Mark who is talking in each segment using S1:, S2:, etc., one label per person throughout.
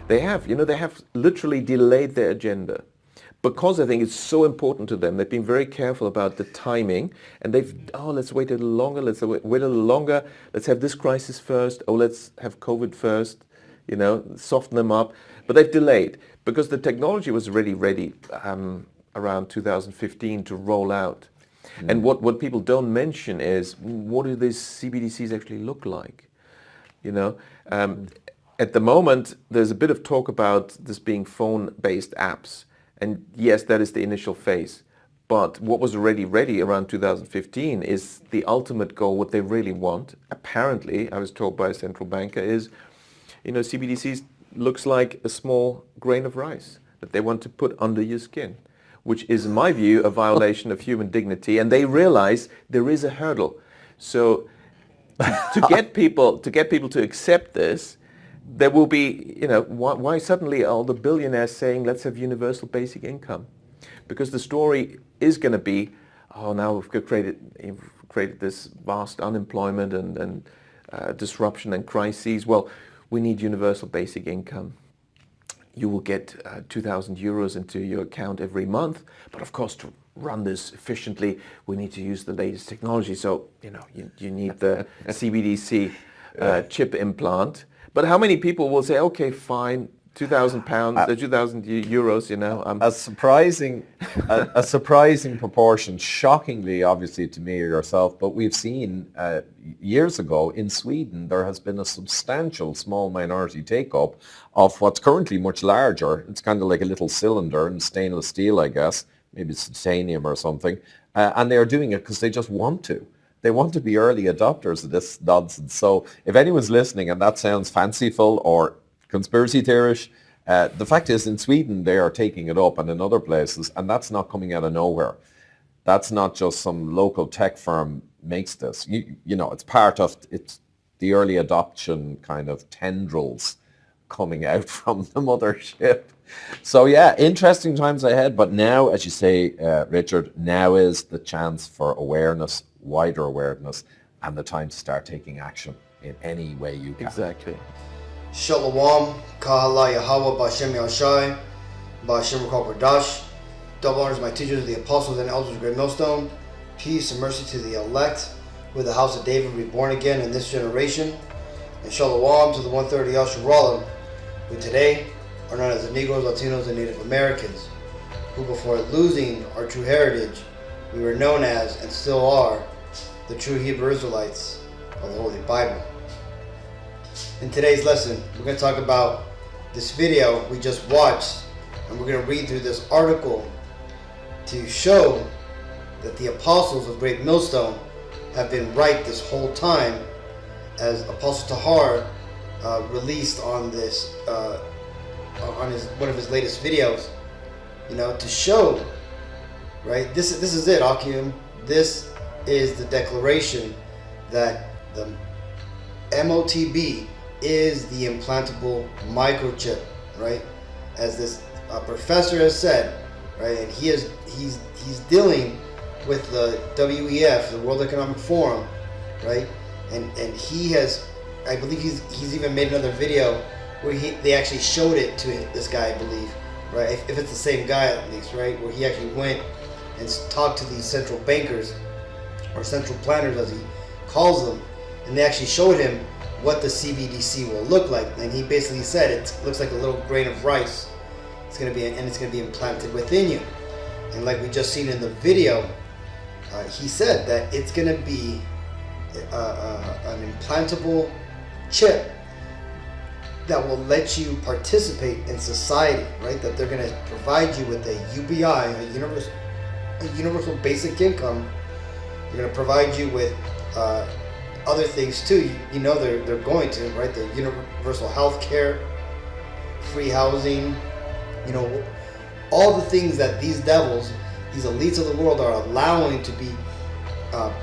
S1: They have, they have literally delayed their agenda because I think it's so important to them. They've been very careful about the timing, and let's wait a little longer, let's wait a little longer, let's have this crisis first, let's have COVID first, soften them up. But they've delayed because the technology was already ready around 2015 to roll out. And what people don't mention is, what do these CBDCs actually look like? At the moment, there's a bit of talk about this being phone-based apps. And yes, that is the initial phase. But what was already ready around 2015 is the ultimate goal. What they really want, apparently, I was told by a central banker, is, CBDCs looks like a small grain of rice that they want to put under your skin, which is, in my view, a violation of human dignity. And they realize there is a hurdle. So to get people to accept this, there will be, why suddenly all the billionaires saying, let's have universal basic income? Because the story is going to be, now we've created this vast unemployment and disruption and crises. Well, we need universal basic income. You will get 2,000 euros into your account every month. But of course, to run this efficiently, we need to use the latest technology. So, you need the CBDC chip implant. But how many people will say, okay, fine, £2,000, 2,000 euros,
S2: A surprising proportion, shockingly, obviously, to me or yourself, but we've seen years ago in Sweden, there has been a substantial small minority take-up of what's currently much larger. It's kind of like a little cylinder in stainless steel, I guess, maybe it's titanium or something, and they are doing it because they just want to. They want to be early adopters of this nonsense. So if anyone's listening and that sounds fanciful or conspiracy theorish, the fact is in Sweden they are taking it up and in other places, and that's not coming out of nowhere. That's not just some local tech firm makes this. It's part of the early adoption kind of tendrils coming out from the mothership. So yeah, interesting times ahead. But now, as you say, Richard, now is the chance for awareness, wider awareness, and the time to start taking action in any way you can.
S1: Exactly.
S3: Shalom, Kahala Yahweh, Bashem Yashai, Bashem Rukal double honors my teachers, the apostles and elders of Great Millstone. Peace and mercy to the elect, with the house of David reborn again in this generation. And Shalom to the 130 Yasharallah, who today are known as the Negroes, Latinos, and Native Americans, who before losing our true heritage, we were known as, and still are, the true Hebrew Israelites of the Holy Bible. In today's lesson, we're going to talk about this video we just watched, and we're going to read through this article to show that the apostles of Great Millstone have been right this whole time, as Apostle Tahar released on this on one of his latest videos, to show, right? This is it, Akim. This is the declaration that the MOTB is the implantable microchip, right? As this professor has said, right? And he's dealing with the WEF, the World Economic Forum, right? And he has, I believe he's even made another video where they actually showed it to this guy, I believe, right? If it's the same guy at least, right? Where he actually went and talked to these central bankers, or central planners as he calls them, and they actually showed him what the CBDC will look like. And he basically said it looks like a little grain of rice. It's going to be implanted within you. And like we just seen in the video, he said that it's going to be an implantable chip that will let you participate in society, right? That they're going to provide you with a UBI, a universal basic income. They're going to provide you with other things too. They're going to, right? The universal health care, free housing, all the things that these devils, these elites of the world are allowing to be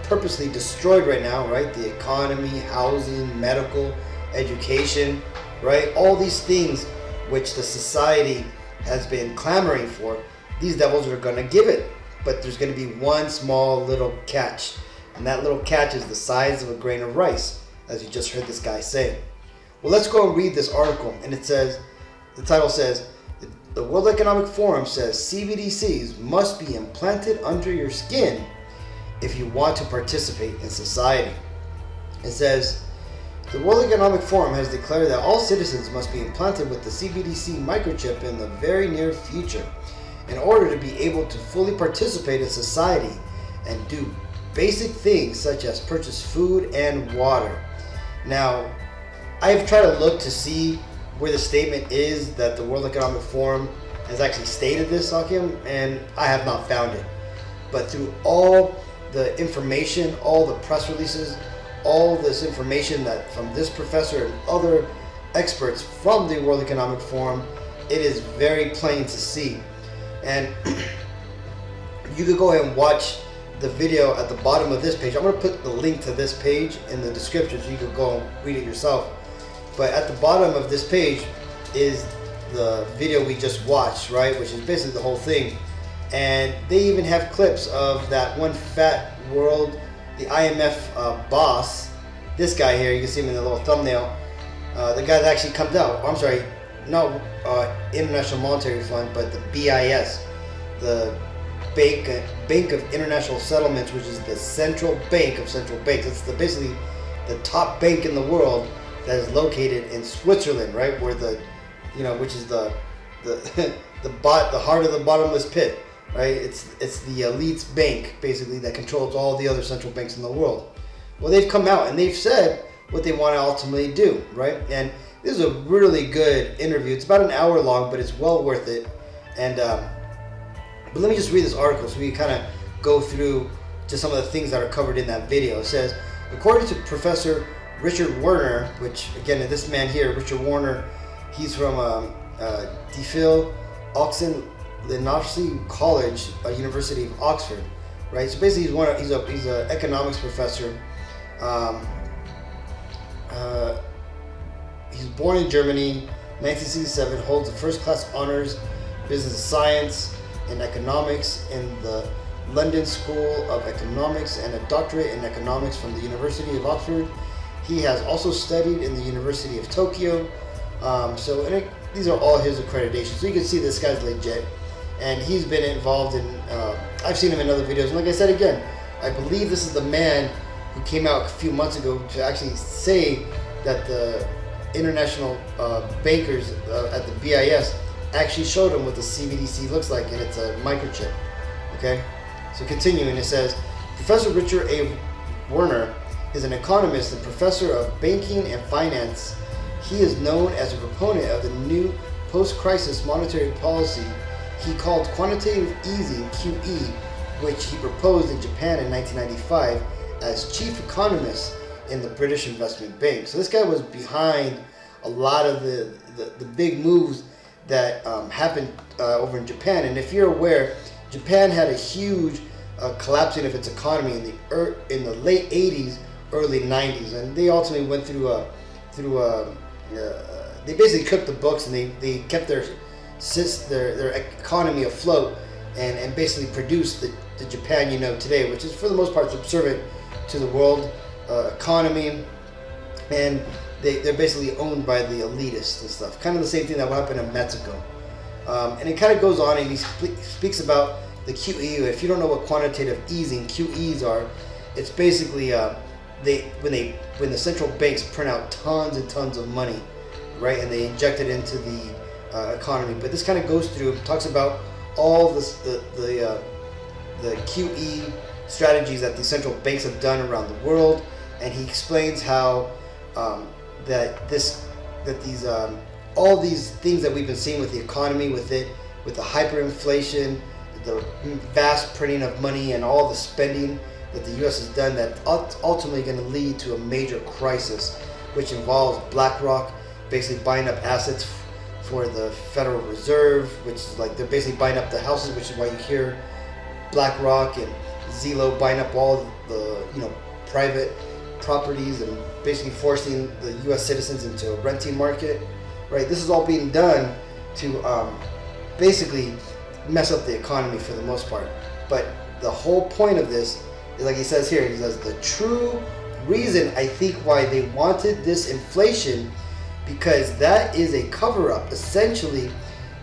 S3: purposely destroyed right now, right? The economy, housing, medical, education, right? All these things which the society has been clamoring for, these devils are going to give it. But there's going to be one small little catch. And that little catch is the size of a grain of rice, as you just heard this guy say. Well, let's go and read this article. And it says, the title says, the World Economic Forum says CBDCs must be implanted under your skin if you want to participate in society. It says, the World Economic Forum has declared that all citizens must be implanted with the CBDC microchip in the very near future in order to be able to fully participate in society and do basic things such as purchase food and water. Now, I've tried to look to see where the statement is that the World Economic Forum has actually stated this, Hakim, and I have not found it. But through all the information, all the press releases, all this information that from this professor and other experts from the World Economic Forum, it is very plain to see. And you could go ahead and watch the video at the bottom of this page. I'm going to put the link to this page in the description so you can go and read it yourself. But at the bottom of this page is the video we just watched, right? Which is basically the whole thing. And they even have clips of that one fat world, the IMF boss, this guy here, you can see him in the little thumbnail, the guy that actually comes out, I'm sorry, not International Monetary Fund, but the BIS, the Bank of International Settlements, which is the central bank of central banks. It's basically the top bank in the world that is located in Switzerland, right? Where which is the heart of the bottomless pit, right? It's the elite's bank, basically, that controls all the other central banks in the world. Well, they've come out and they've said what they want to ultimately do, right? And this is a really good interview. It's about an hour long, but it's well worth it. And but let me just read this article so we kind of go through just some of the things that are covered in that video. It says, according to Professor Richard Werner, which again, this man here, Richard Werner, he's from DePhil Oxenlinofsky College, University of Oxford, right? So basically, he's an economics professor. He's born in Germany, 1967. Holds a first-class honors business science and economics in the London School of Economics and a doctorate in economics from the University of Oxford. He has also studied in the University of Tokyo. These are all his accreditations. So you can see this guy's legit. And he's been involved in, I've seen him in other videos. And like I said again, I believe this is the man who came out a few months ago to actually say that the international bankers at the BIS actually showed him what the CBDC looks like, and it's a microchip. Okay? So continuing, it says, Professor Richard A. Werner is an economist and professor of banking and finance. He is known as a proponent of the new post-crisis monetary policy he called quantitative easing, QE, which he proposed in Japan in 1995 as chief economist in the British Investment Bank. So this guy was behind a lot of the big moves that happened over in Japan. And if you're aware, Japan had a huge collapsing of its economy in the late 80s, early 90s, and they ultimately went through they basically cooked the books, and they kept their economy afloat and basically produced the Japan you know today, which is for the most part subservient to the world economy, and they're basically owned by the elitists and stuff. Kind of the same thing that happened in Mexico. And it kind of goes on, and he speaks about the QE. If you don't know what quantitative easing QEs are, it's basically when the central banks print out tons and tons of money, right, and they inject it into the economy. But this kind of goes through, talks about all the QE strategies that the central banks have done around the world, and he explains how all these things that we've been seeing with the economy, with the hyperinflation, the vast printing of money, and all the spending that the U.S. has done, that ultimately going to lead to a major crisis, which involves BlackRock basically buying up assets for the Federal Reserve, which is like they're basically buying up the houses, which is why you hear BlackRock and Zillow buying up all the private properties and basically forcing the U.S. citizens into a renting market, right? This is all being done to basically mess up the economy for the most part. But the whole point of this is, like he says here, he says the true reason I think why they wanted this inflation because that is a cover-up, essentially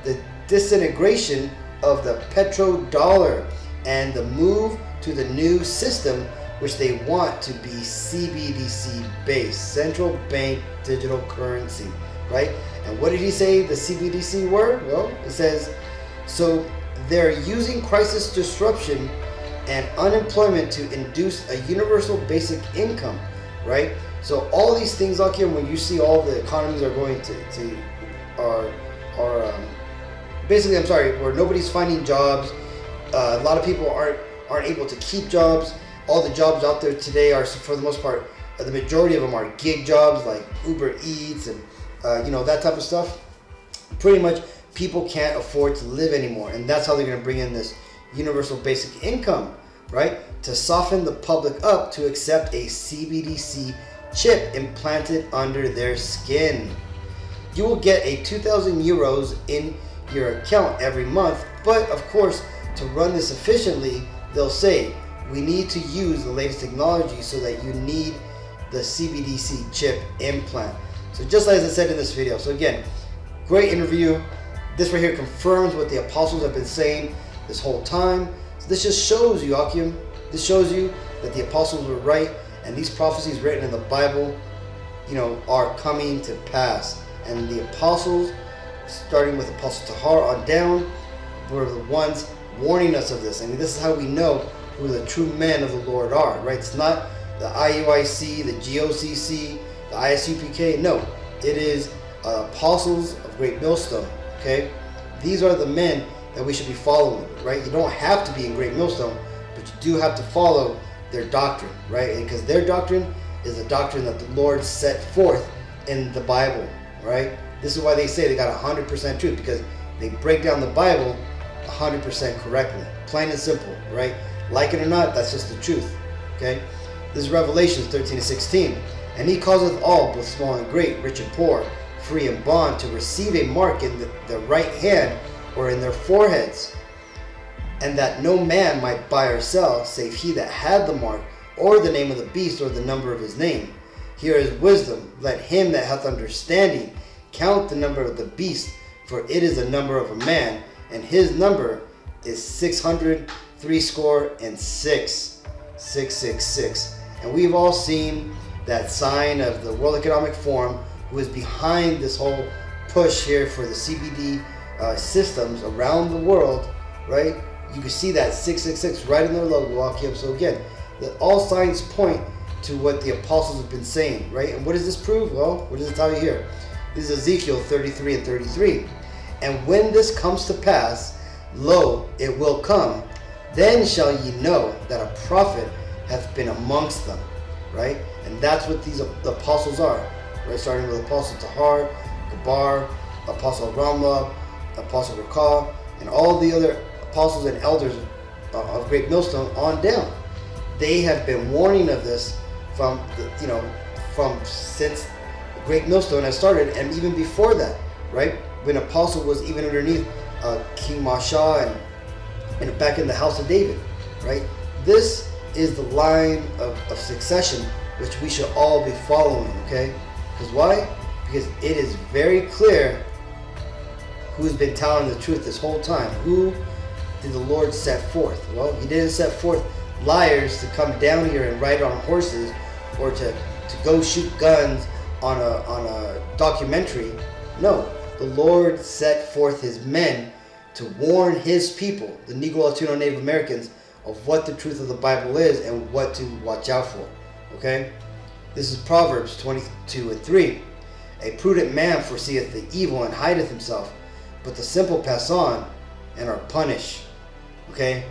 S3: the disintegration of the petrodollar and the move to the new system, which they want to be CBDC based, central bank digital currency, right? And what did he say the CBDC were? Well, it says, so they're using crisis disruption and unemployment to induce a universal basic income, right? So all these things out here, when you see all the economies are going basically, I'm sorry, where nobody's finding jobs, a lot of people aren't able to keep jobs. All the jobs out there today are, for the most part, the majority of them are gig jobs like Uber Eats and that type of stuff. Pretty much people can't afford to live anymore, and that's how they're going to bring in this universal basic income, right? To soften the public up to accept a CBDC chip implanted under their skin. You will get a 2,000 euros in your account every month, but of course, to run this efficiently, they'll say, we need to use the latest technology so that you need the CBDC chip implant. So just like I said in this video, so again, great interview. This right here confirms what the apostles have been saying this whole time. So this just shows you, Akim, this shows you that the apostles were right, and these prophecies written in the Bible, are coming to pass. And the apostles, starting with Apostle Tahar on down, were the ones warning us of this. I mean, this is how we know who the true men of the Lord are, right? It's not the IUIC, the GOCC, the ISUPK. No, it is apostles of Great Millstone, okay? These are the men that we should be following, right? You don't have to be in Great Millstone, but you do have to follow their doctrine, right? Because their doctrine is a doctrine that the Lord set forth in the Bible, right? This is why they say they got 100% truth, because they break down the Bible 100% correctly. Plain and simple, right? Like it or not, that's just the truth, okay? This is Revelations 13-16. And he causeth all, both small and great, rich and poor, free and bond, to receive a mark in the right hand or in their foreheads, and that no man might buy or sell, save he that had the mark, or the name of the beast, or the number of his name. Here is wisdom. Let him that hath understanding count the number of the beast, for it is the number of a man, and his number is 666. 666. And we've all seen that sign of the World Economic Forum, who is behind this whole push here for the CBD systems around the world, right? You can see that 666 right in their logo, Akim. So again, that all signs point to what the apostles have been saying, right? And what does this prove? Well, what does it tell you here? This is Ezekiel 33 and 33. And when this comes to pass, lo, it will come, then shall ye know that a prophet hath been amongst them, right? And that's what these apostles are, right? Starting with Apostle Tahar, Gabar, Apostle Ramla, Apostle Rakah, and all the other apostles and elders of Great Millstone on down. They have been warning of this from since Great Millstone has started, and even before that, right? When Apostle was even underneath King Masha and back in the house of David, right? This is the line of succession which we should all be following, okay? Because why? Because it is very clear who's been telling the truth this whole time. Who did the Lord set forth? Well, he didn't set forth liars to come down here and ride on horses, or to go shoot guns on a documentary. No, the Lord set forth his men to warn his people, the Negro Latino Native Americans, of what the truth of the Bible is and what to watch out for. Okay? This is Proverbs 22 and 3. A prudent man foreseeth the evil and hideth himself, but the simple pass on and are punished. Okay?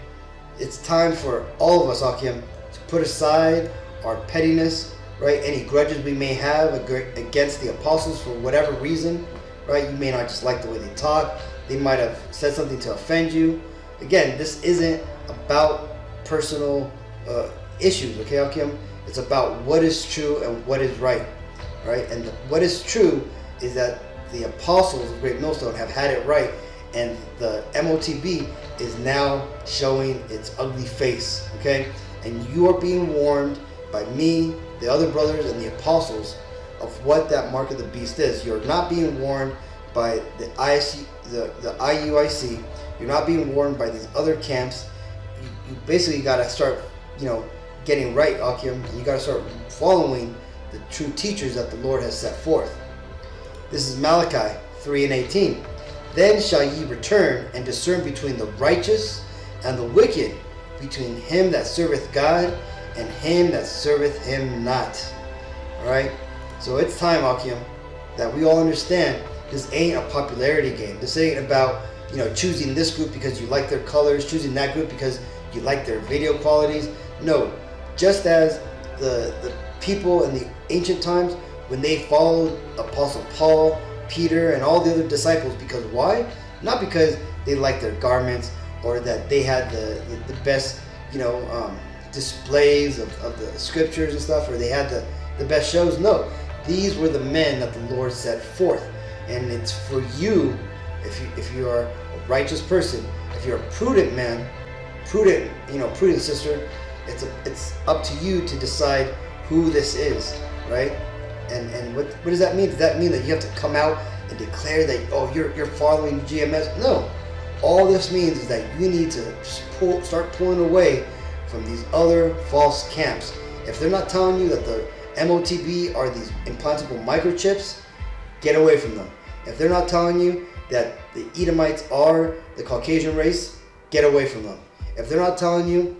S3: It's time for all of us, Akim, to put aside our pettiness, right? Any grudges we may have against the apostles for whatever reason, right? You may not just like the way they talk. They might have said something to offend you. Again, this isn't about personal issues, okay, Akim? It's about what is true and what is right, right? And what is true is that the apostles of Great Millstone have had it right, and the MOTB is now showing its ugly face, okay? And you are being warned by me, the other brothers, and the apostles of what that mark of the beast is. You're not being warned by the IUIC. You're not being warned by these other camps. You basically got to start, getting right, Akim, and you got to start following the true teachers that the Lord has set forth. This is Malachi 3:18. Then shall ye return and discern between the righteous and the wicked, between him that serveth God and him that serveth him not. Alright? So it's time, Akim, that we all understand this ain't a popularity game. This ain't about, choosing this group because you like their colors, choosing that group because you like their video qualities. No, just as the people in the ancient times, when they followed Apostle Paul, Peter, and all the other disciples, because why? Not because they liked their garments or that they had the best, displays of the scriptures and stuff, or they had the best shows. No, these were the men that the Lord set forth. And it's for you, if you are a righteous person, if you're a prudent man, prudent sister, it's up to you to decide who this is, right? And what does that mean? Does that mean that you have to come out and declare that, oh, you're following GMS? No. All this means is that you need to start pulling away from these other false camps. If they're not telling you that the MOTB are these implantable microchips, get away from them. If they're not telling you that the Edomites are the Caucasian race, get away from them. If they're not telling you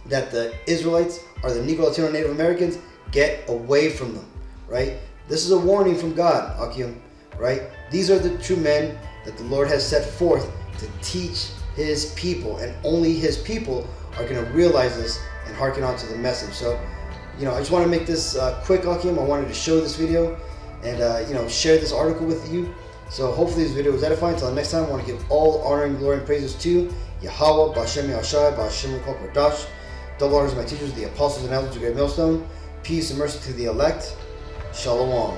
S3: that the Israelites are the Negro, Latino, Native Americans, get away from them, right? This is a warning from God, Akim, right? These are the true men that the Lord has set forth to teach his people, and only his people are going to realize this and hearken on to the message. So, I just want to make this quick, Akim. I wanted to show this video and, share this article with you. So hopefully this video was edifying. Until next time, I want to give all honor and glory and praises to Yahweh, Ba'Shem Yahushai, Ba'Shem Dash. Double honors to my teachers, the apostles and elders of Great Millstone. Peace and mercy to the elect. Shalom.